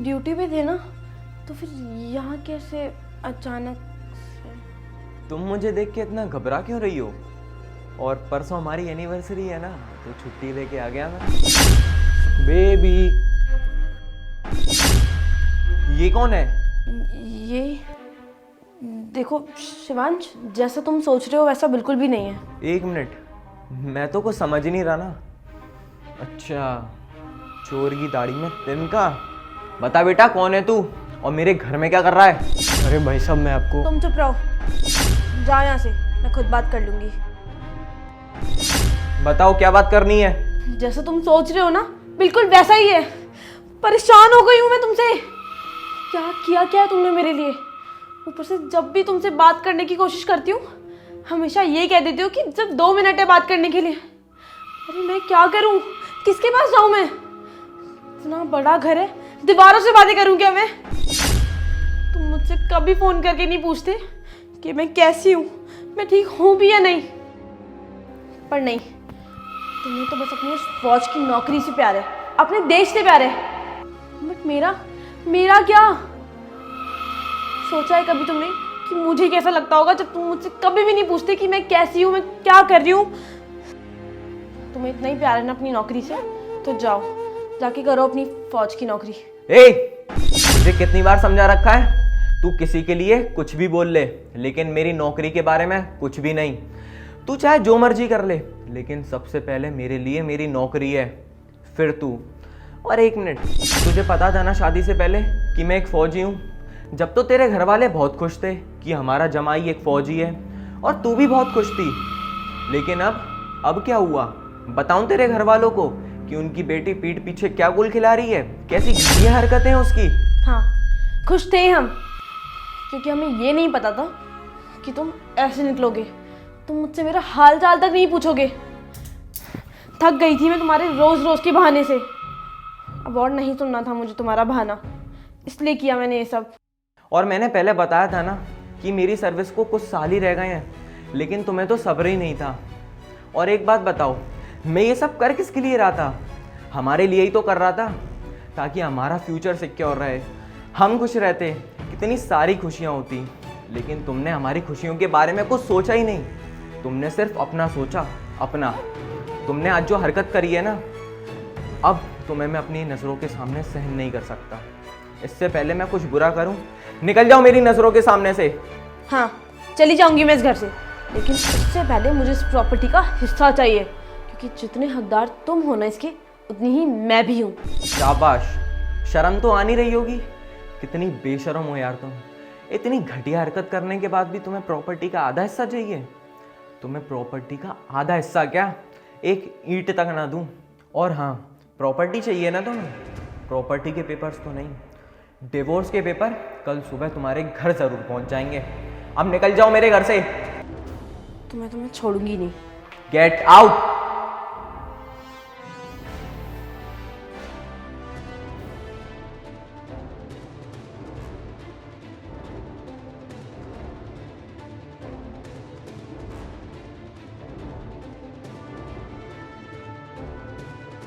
Duty पे थे ना, तो फिर यहाँ कैसे अचानक से? तुम मुझे देख के इतना घबरा क्यों रही हो? और परसों हमारी एनिवर्सरी है ना, तो छुट्टी लेके आ गया मैं। बेबी, ये कौन है? ये देखो शिवांश, जैसा तुम सोच रहे हो वैसा बिल्कुल भी नहीं है। एक मिनट, मैं तो कुछ समझ ही नहीं रहा ना। अच्छा, चोर की दाढ़ी में तिनका। बता बेटा, कौन है तू और मेरे घर में क्या कर रहा है? अरे भाई साहब, मैं आपको... तुम चुप रहो, जाओ यहाँ से, मैं खुद बात कर लूंगी। बताओ क्या बात करनी है? जैसा तुम सोच रहे हो ना, बिल्कुल वैसा ही है। परेशान हो गई हूँ मैं तुमसे। क्या किया तुमने मेरे लिए? ऊपर से जब भी तुमसे बात करने की कोशिश करती हूँ, हमेशा ये कह देती हो कि जब 2 मिनट है बात करने के लिए। अरे मैं क्या करूँ, किसके पास जाऊँ मैं? इतना बड़ा घर है, दीवारों से बातें करूँ क्या मैं? तुम मुझसे कभी फोन करके नहीं पूछते कि मैं कैसी हूँ, मैं ठीक हूँ भी या नहीं। पर नहीं, तुम्हें तो बस अपनी फौज की नौकरी से प्यार है, अपने देश से प्यार है। बट मेरा क्या? सोचा है कभी तुमने कि मुझे कैसा लगता होगा जब तुम मुझसे कभी भी नहीं पूछते कि मैं कैसी हूँ, मैं क्या कर रही हूँ? तुम्हें इतना ही प्यार है ना अपनी नौकरी से, तो जाओ जाके करो अपनी फौज की नौकरी। मुझे कितनी बार समझा रखा है, तू किसी के लिए कुछ भी बोल ले, लेकिन मेरी नौकरी के बारे में कुछ भी नहीं। तू चाहे जो मर्जी कर ले, लेकिन सबसे पहले मेरे लिए मेरी नौकरी है, फिर तू। और एक मिनट, तुझे पता था ना शादी से पहले कि मैं एक फौजी हूँ? जब तो तेरे घर वाले बहुत खुश थे कि हमारा जमाई एक फौजी है, और तू भी बहुत खुश थी, लेकिन अब क्या हुआ? बताऊं तेरे घर वालों को कि उनकी बेटी पीठ पीछे क्या गुल खिला रही है, कैसी घटिया हरकतें हैं उसकी। हाँ, खुश थे हम, क्योंकि हमें ये नहीं पता था कि तुम ऐसे निकलोगे। तुम मुझसे मेरा हाल चाल तक नहीं पूछोगे। थक गई थी मैं तुम्हारे रोज रोज के बहाने से। अब और नहीं सुनना था मुझे तुम्हारा बहाना, इसलिए किया मैंने ये सब। और मैंने पहले बताया था ना कि मेरी सर्विस को कुछ साल ही रह गए हैं, लेकिन तुम्हें तो सब्र ही नहीं था। और एक बात बताओ, मैं ये सब कर किसके लिए रहा था? हमारे लिए ही तो कर रहा था, ताकि हमारा फ्यूचर सिक्योर रहे, हम खुश रहते, कितनी सारी खुशियाँ होती। लेकिन तुमने हमारी खुशियों के बारे में कुछ सोचा ही नहीं, तुमने सिर्फ अपना सोचा, अपना। तुमने आज जो हरकत करी है ना, अब तुम्हें मैं अपनी नज़रों के सामने सहन नहीं कर सकता। इससे पहले मैं कुछ बुरा करूं, निकल जाओ मेरी नज़रों के सामने से। हाँ, चली जाऊंगी मैं इस घर से, लेकिन उससे पहले मुझे इस प्रॉपर्टी का हिस्सा चाहिए, क्योंकि जितने हकदार तुम हो ना इसके, उतनी ही मैं भी हूँ। शाबाश, शर्म तो आ नहीं रही होगी। कितनी बेशर्म हो यार तुम। इतनी घटिया हरकत करने के बाद भी तुम्हें प्रॉपर्टी का आधा हिस्सा चाहिए? तुम्हें प्रॉपर्टी का आधा हिस्सा क्या, एक ईंट तक ना दूं। और हाँ, प्रॉपर्टी चाहिए ना तुम्हें, प्रॉपर्टी के पेपर्स तो नहीं, डिवोर्स के पेपर कल सुबह तुम्हारे घर जरूर पहुंच जाएंगे। अब निकल जाओ मेरे घर से। तुम्हें छोड़ूंगी नहीं। Get out.